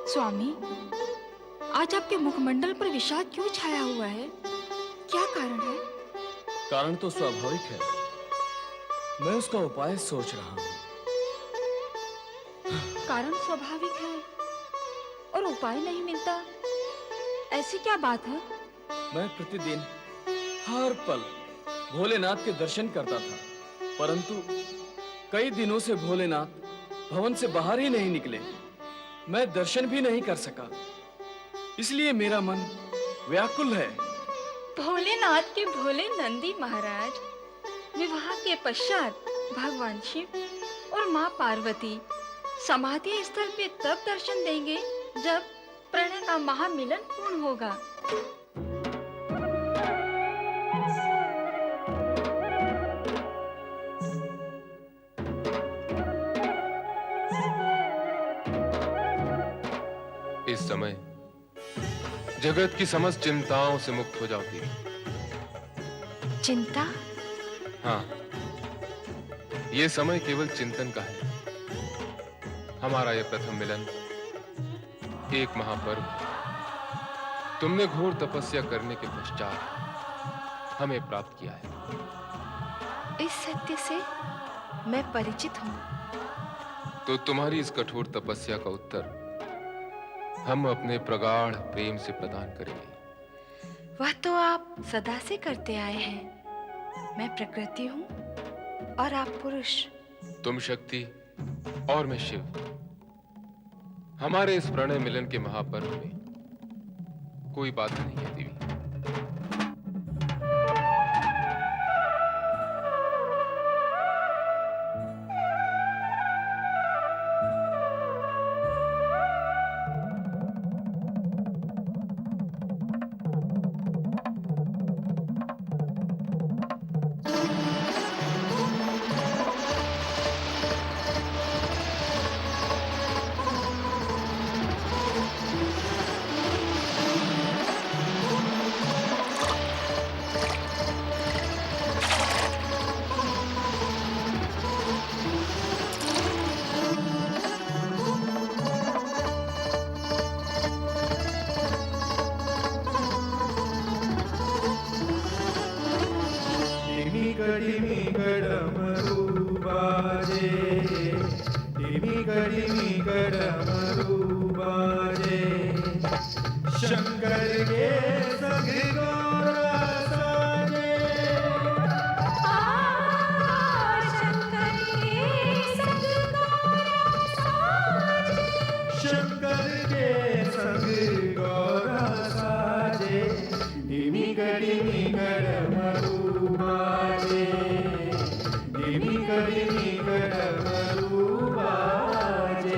स्वामी, आज आपके मुखमंडल पर विषाद क्यों छाया हुआ है? क्या कारण है? कारण तो स्वाभाविक है, मैं उसका उपाय सोच रहा हूँ। कारण स्वाभाविक है और उपाय नहीं मिलता, ऐसी क्या बात है? मैं प्रतिदिन हर पल भोलेनाथ के दर्शन करता था, परंतु कई दिनों से भोलेनाथ भवन से बाहर ही नहीं निकले। मैं दर्शन भी नहीं कर सका, इसलिए मेरा मन व्याकुल है। भोलेनाथ के भोले नंदी महाराज विवाह के पश्चात भगवान शिव और माँ पार्वती समाधि स्थल पे तब दर्शन देंगे जब प्रणय का महामिलन पूर्ण होगा। इस समय जगत की समस्त चिंताओं से मुक्त हो जाओ देवी। चिंता? हाँ, ये समय केवल चिंतन का है। हमारा यह प्रथम मिलन एक महापर्व, तुमने घोर तपस्या करने के पश्चात हमें प्राप्त किया है। इस सत्य से मैं परिचित हूँ। तो तुम्हारी इस कठोर तपस्या का उत्तर हम अपने प्रगाढ़ प्रेम से प्रदान करेंगे। वह तो आप सदा से करते आए हैं। मैं प्रकृति हूँ और आप पुरुष। तुम शक्ति और मैं शिव। हमारे इस प्रणय मिलन के महापर्व में कोई बाधा नहीं है देवी। शंकर के संग गौरा साजे, शंकर के संग गौरा साजे, शंकर के संग गौरा साजे, डिमी कड़ी मरु बाजे, डिमी कड़ी मरु बाजे।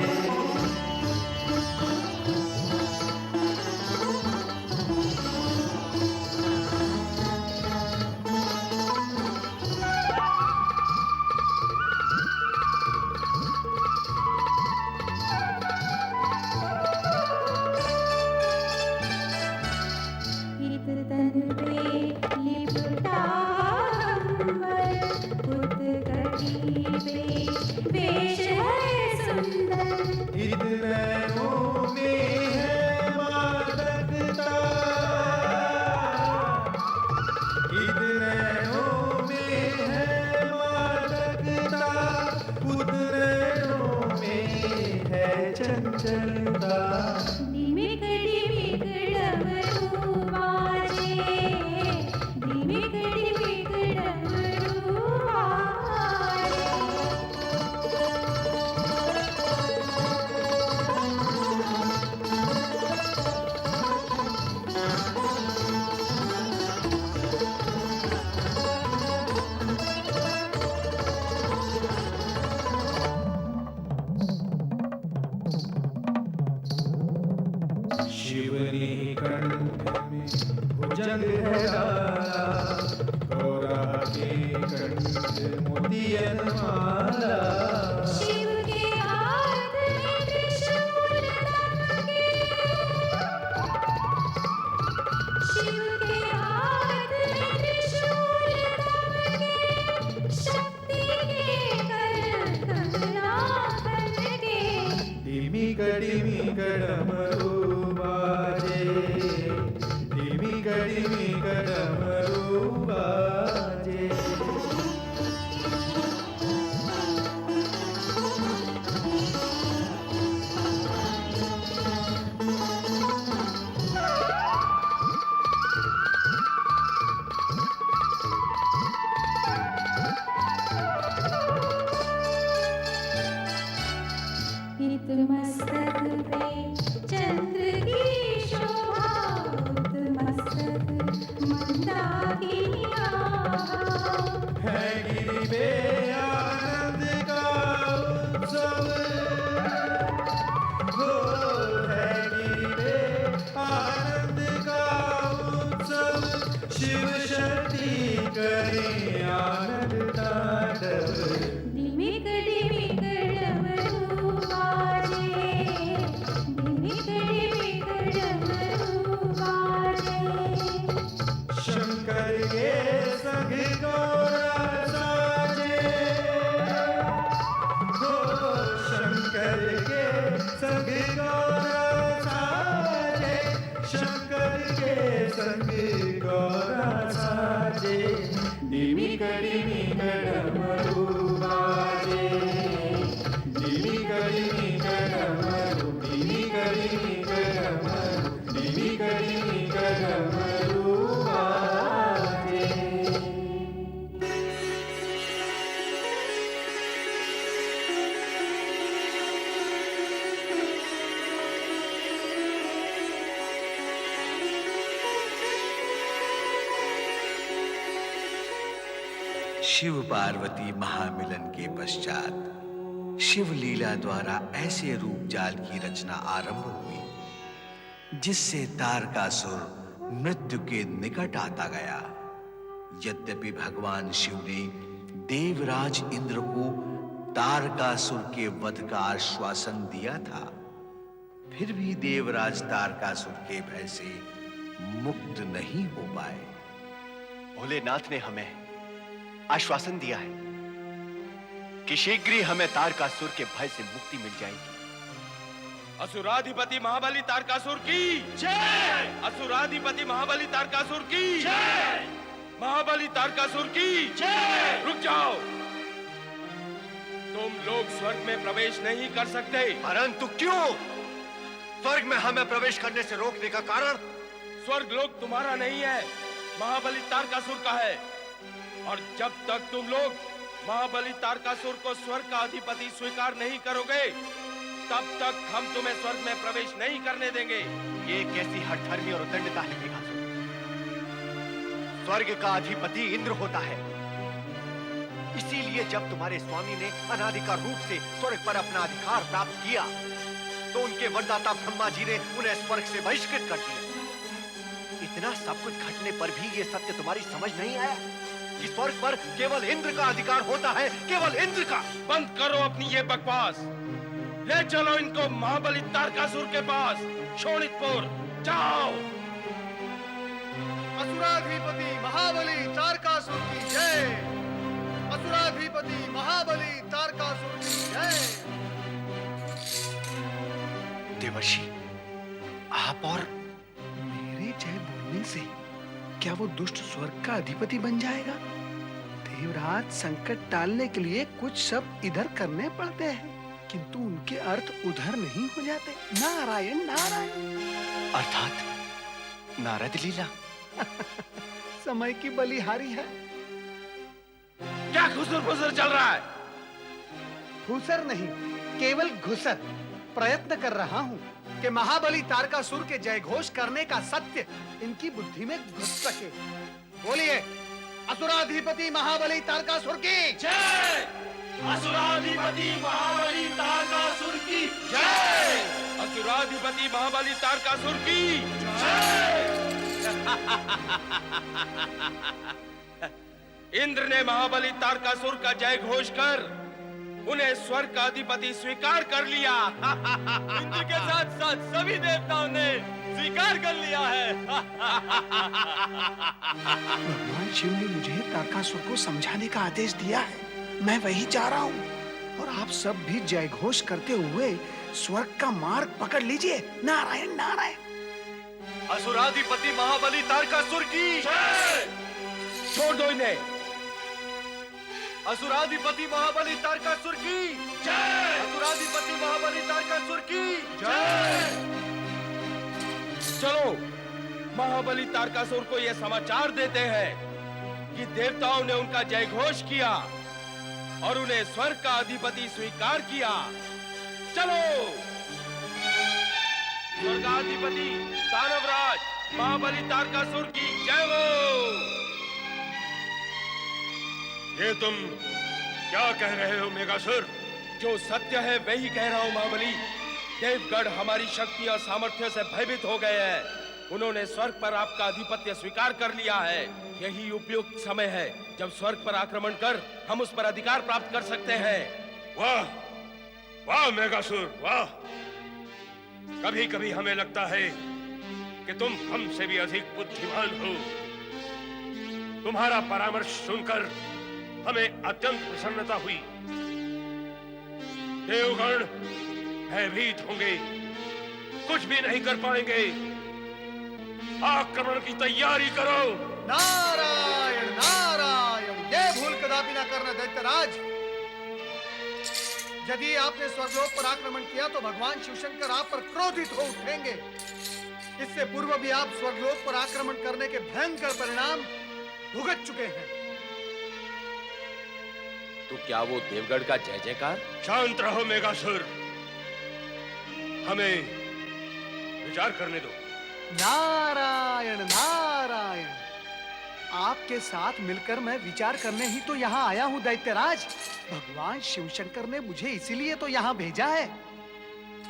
शिवनी कंठ में भुजंग है डाला, गौरा के कंठ मोतियन माला। शिव के हाथ में त्रिशूल दबके, शिव के हाथ में त्रिशूल दबके, शक्ति के कर कंगना बन के। डिमी कड़ी कड़ डमरू बाजे, ढिमिक ढिमिक डमरू बाजे। मस्तक पे चंद्र की शोभा, मस्तक मंदाकिनी आभा। है गिरि पे आनंद का उत्सव, हो है गिरि पे आनंद का उत्सव। शिव शक्ति करें आनंद तांडव। ढिमिक ढिमिक डमरू बाजे, ढिमिक ढिमिक डमरू बाजे। शंकर के संग गौरा साजे, हो शंकर के संग गौरा साजे। शंकर के संग गौरा साजे, ढिमिक ढिमिक डमरू बाजे, ढिमिक ढिमिक डमरू, ढिमिक ढिमिक डमरू, ढिमिक ढिमिक डमरू बाजे। शिव पार्वती महामिलन के पश्चात शिव लीला द्वारा ऐसे रूप जाल की रचना आरंभ हुई जिससे तारकासुर मृत्यु के निकट आता गया। यद्यपि भगवान शिव ने देवराज इंद्र को तारकासुर के वध का आश्वासन दिया था, फिर भी देवराज तारकासुर के भय से मुक्त नहीं हो पाए। भोलेनाथ ने हमें आश्वासन दिया है कि शीघ्र ही हमें तारकासुर के भय से मुक्ति मिल जाएगी। असुराधिपति महाबली तारकासुर की जय! असुराधिपति महाबली तारकासुर की जय! महाबली तारकासुर की जय! रुक जाओ, तुम लोग स्वर्ग में प्रवेश नहीं कर सकते। परंतु क्यों? स्वर्ग में हमें प्रवेश करने से रोकने का कारण? स्वर्ग लोक तुम्हारा नहीं है, महाबली तारकासुर का है। और जब तक तुम लोग महाबली तारकासुर को स्वर्ग का अधिपति स्वीकार नहीं करोगे, तब तक हम तुम्हें स्वर्ग में प्रवेश नहीं करने देंगे। ये कैसी हठधर्मी और उद्दंडता है मेघासुर? स्वर्ग का अधिपति इंद्र होता है, इसीलिए जब तुम्हारे स्वामी ने अनाधिकार रूप से स्वर्ग पर अपना अधिकार प्राप्त किया, तो उनके वरदाता ब्रह्मा जी ने उन्हें स्वर्ग से बहिष्कृत कर दिया। इतना सब कुछ घटने पर भी ये सत्य तुम्हारी समझ नहीं आया कि स्वर्ग पर केवल इंद्र का अधिकार होता है, केवल इंद्र का। बंद करो अपनी ये बकवास, ले चलो इनको महाबली तारकासुर के पास, शोणितपुर जाओ। असुराधिपति महाबली तारकासुर की जय! असुराधिपति महाबली तारकासुर की जय! देवर्षि, आप और मेरे जय बोलने से क्या वो दुष्ट स्वर्ग का अधिपति बन जाएगा? देवराज संकट टालने के लिए कुछ शब्द इधर करने पड़ते हैं, किंतु उनके अर्थ उधर नहीं हो जाते। नारायण नारायण। अर्थात नारद लीला। समय की बलिहारी है। क्या खुसर फुसर चल रहा है? फूसर नहीं, केवल घुसर। प्रयत्न कर रहा हूँ कि महाबली तारकासुर के जय घोष करने का सत्य इनकी बुद्धि में घुस सके। बोलिए, असुराधिपति महाबली तारकासुर की जय! असुराधिपति महाबली तारकासुर की जय! असुराधिपति महाबली तारकासुर की जय! इंद्र ने महाबली तारकासुर का जय घोष कर उन्हें स्वर्ग का अधिपति स्वीकार कर लिया। इंद्र के साथ साथ सभी देवताओं ने स्वीकार कर लिया है। भगवान शिव ने मुझे तारकासुर को समझाने का आदेश दिया है, मैं वही जा रहा हूँ। और आप सब भी जय घोष करते हुए स्वर्ग का मार्ग पकड़ लीजिए। नारायण नारायण। असुराधिपति महाबली तारकासुर की छोड़ दो इन्हें। असुराधिपति महाबली तारकासुर की असुराधिपति महाबली तारकासुर की चलो महाबली तारकासुर को यह समाचार देते हैं कि देवताओं ने उनका जय घोष किया और उन्हें स्वर्ग का अधिपति स्वीकार किया। चलो। स्वर्गाधिपति दानवराज महाबली तारकासुर की जय हो। ये तुम क्या कह रहे हो मेघासुर? जो सत्य है वही कह रहा हूं महाबली। देवगढ़ हमारी शक्ति और सामर्थ्य से भयभीत हो गए हैं। उन्होंने स्वर्ग पर आपका आधिपत्य स्वीकार कर लिया है। यही उपयुक्त समय है जब स्वर्ग पर आक्रमण कर हम उस पर अधिकार प्राप्त कर सकते हैं। वाह वाह मेघासुर वाह। कभी कभी हमें लगता है कि तुम हमसे भी अधिक बुद्धिमान हो। तुम्हारा परामर्श सुनकर हमें अत्यंत प्रसन्नता हुई। देवगण भयभीत होंगे, कुछ भी नहीं कर पाएंगे। आक्रमण की तैयारी करो। नारायण नारायण। ये भूल कदापि ना करना दैत्यराज। यदि आपने स्वर्गलोक पर आक्रमण किया तो भगवान शिवशंकर आप पर क्रोधित हो उठेंगे। इससे पूर्व भी आप स्वर्गलोक पर आक्रमण करने के भयंकर परिणाम भुगत चुके हैं। तो क्या वो देवगढ़ का जय जयकार? शांत रहो मेघासुर, हमें विचार करने दो। नारायण नारायण। आपके साथ मिलकर मैं विचार करने ही तो यहाँ आया हूँ दैत्यराज। भगवान शिवशंकर ने मुझे इसीलिए तो यहाँ भेजा है।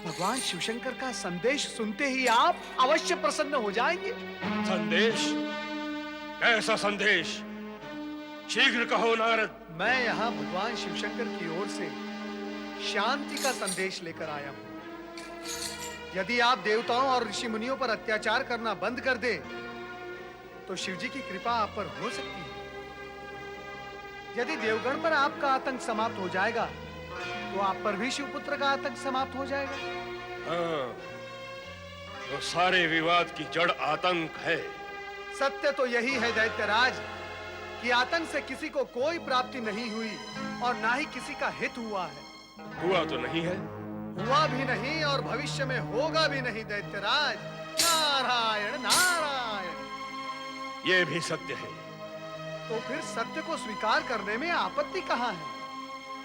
भगवान शिवशंकर का संदेश सुनते ही आप अवश्य प्रसन्न हो जाएंगे। संदेश? कैसा संदेश? शीघ्र कहो नारद। मैं यहाँ भगवान शिवशंकर की ओर से शांति का संदेश लेकर आया हूँ। यदि आप देवताओं और ऋषि मुनियों पर अत्याचार करना बंद कर दे तो शिव जी की कृपा आप पर हो सकती है। यदि देवगढ़ पर आपका आतंक समाप्त हो जाएगा तो आप पर भी शिवपुत्र का आतंक समाप्त हो जाएगा। हाँ, तो सारे विवाद की जड़ आतंक है। सत्य तो यही है दैत्यराज कि आतंक से किसी को कोई प्राप्ति नहीं हुई और ना ही किसी का हित हुआ है। हुआ तो नहीं है? हुआ भी नहीं और भविष्य में होगा भी नहीं दैत्यराज। नारायण नारायण। ये भी सत्य है। तो फिर सत्य को स्वीकार करने में आपत्ति कहाँ है?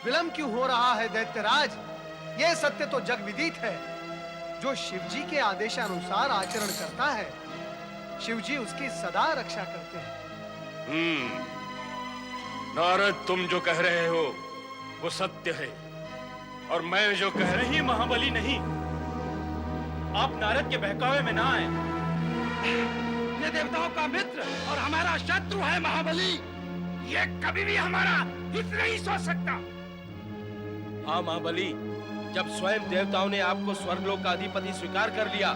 विलंब क्यों हो रहा है दैत्यराज? यह सत्य तो जग विदित है। जो शिव जी के आदेशानुसार आचरण करता है शिव जी उसकी सदा रक्षा करते हैं। नारद, तुम जो कह रहे हो वो सत्य है और मैं जो कह रही नहीं महाबली नहीं, आप नारद के बहकावे में ना आए। ये देवताओं का मित्र और हमारा शत्रु है महाबली। ये कभी भी हमारा हित नहीं सोच सकता। हाँ महाबली, जब स्वयं देवताओं ने आपको स्वर्गलोक का अधिपति स्वीकार कर लिया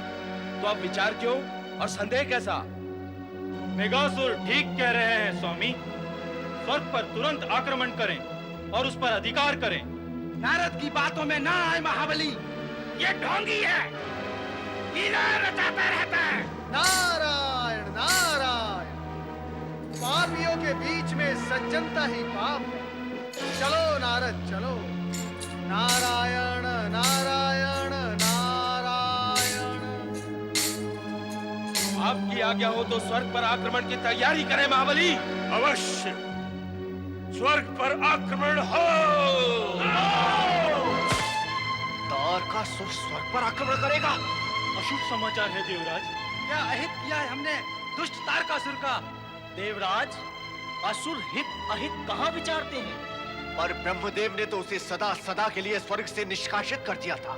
तो अब विचार क्यों और संदेह कैसा? मेघासुर ठीक कह रहे हैं स्वामी। स्वर्ग पर तुरंत आक्रमण करें और उस पर अधिकार करें। नारद की बातों में ना आए महाबली। ये ढोंगी है, हीरा रचाता रहता है। नारायण नारायण। पापियों के बीच में सज्जनता ही पाप है। चलो नारद चलो। नारायण नारायण नारायण। आपकी आज्ञा हो तो स्वर्ग पर आक्रमण की तैयारी करें महाबली। अवश्य स्वर्ग पर आक्रमण हो। तारकासुर स्वर्ग पर आक्रमण करेगा? अशुभ समाचार है देवराज। क्या अहित किया है हमने दुष्ट तारकासुर का? देवराज, असुर हित अहित कहाँ विचारते हैं? और ब्रह्मदेव ने तो उसे सदा सदा के लिए स्वर्ग से निष्कासित कर दिया था।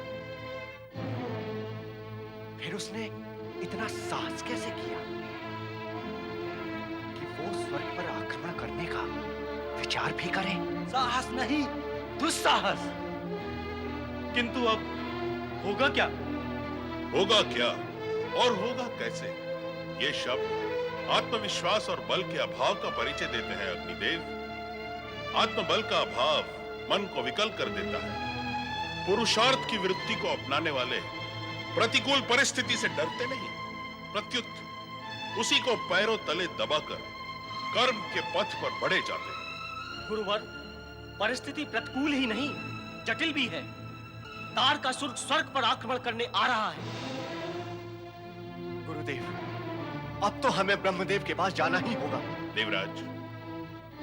फिर उसने इतना साहस कैसे किया कि वो स्वर्ग पर आक्रमण करने का विचार भी करे? साहस नहीं, दुस्साहस। किंतु अब होगा क्या? होगा क्या और होगा कैसे? ये शब्द आत्मविश्वास और बल के अभाव का परिचय देते हैं अग्निदेव। आत्मबल का अभाव मन को विकल कर देता है। पुरुषार्थ की वृत्ति को अपनाने वाले प्रतिकूल परिस्थिति से डरते नहीं, प्रत्युत उसी को पैरों तले दबाकर कर्म के पथ पर बढ़े जाते हैं। गुरुवर, परिस्थिति प्रतिकूल ही नहीं, जटिल भी है। तारकासुर स्वर्ग पर आक्रमण करने आ रहा है। गुरुदेव, अब तो हमें ब्रह्मदेव के पास जाना ही होगा। देवराज,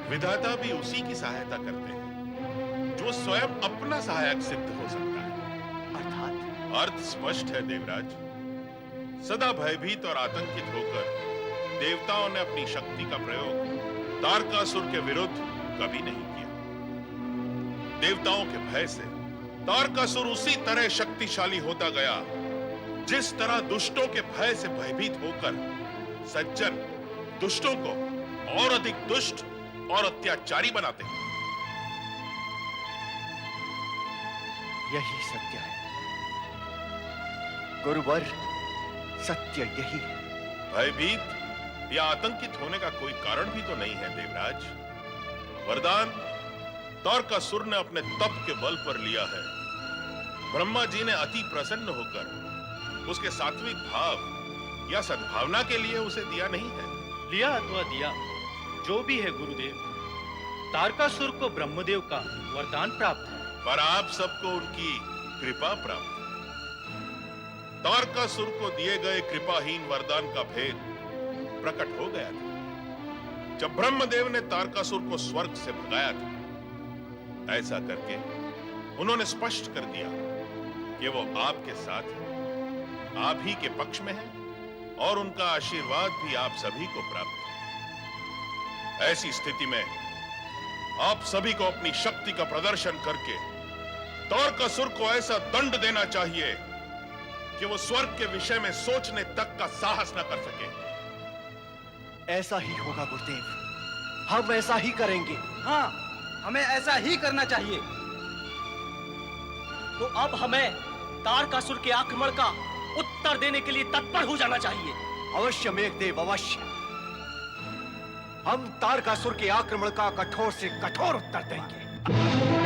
विधाता भी उसी की सहायता करते हैं जो स्वयं अपना सहायक सिद्ध हो सकता है। अर्थात? अर्थ स्पष्ट है देवराज। सदा भयभीत और आतंकित होकर देवताओं ने अपनी शक्ति का प्रयोग तारकासुर के विरुद्ध कभी नहीं किया। देवताओं के भय से तारकासुर उसी तरह शक्तिशाली होता गया जिस तरह दुष्टों के भय से भयभीत होकर सज्जन दुष्टों को और अधिक दुष्ट और अत्याचारी बनाते हैं। यही सत्य है गुरुवर, सत्य यही है। भयभीत या आतंकित होने का कोई कारण भी तो नहीं है देवराज। वरदान तारकासुर ने अपने तप के बल पर लिया है। ब्रह्मा जी ने अति प्रसन्न होकर उसके सात्विक भाव या सद्भावना के लिए उसे दिया नहीं है। लिया अथवा दिया, जो भी है गुरुदेव, तारकासुर को ब्रह्मदेव का वरदान प्राप्त है। पर आप सबको उनकी कृपा प्राप्त है। तारकासुर को दिए गए कृपाहीन वरदान का भेद प्रकट हो गया था जब ब्रह्मदेव ने तारकासुर को स्वर्ग से भगाया था। ऐसा करके उन्होंने स्पष्ट कर दिया कि वो आपके साथ है, आप ही के पक्ष में है और उनका आशीर्वाद भी आप सभी को प्राप्त है। ऐसी स्थिति में आप सभी को अपनी शक्ति का प्रदर्शन करके तारकासुर को ऐसा दंड देना चाहिए कि वो स्वर्ग के विषय में सोचने तक का साहस न कर सके। ऐसा ही होगा गुरुदेव, हम ऐसा ही करेंगे। हाँ, हमें ऐसा ही करना चाहिए। तो अब हमें तारकासुर के आक्रमण का उत्तर देने के लिए तत्पर हो जाना चाहिए। अवश्य मेघदेव, अवश्य। हम तारकासुर के आक्रमण का कठोर से कठोर उत्तर देंगे।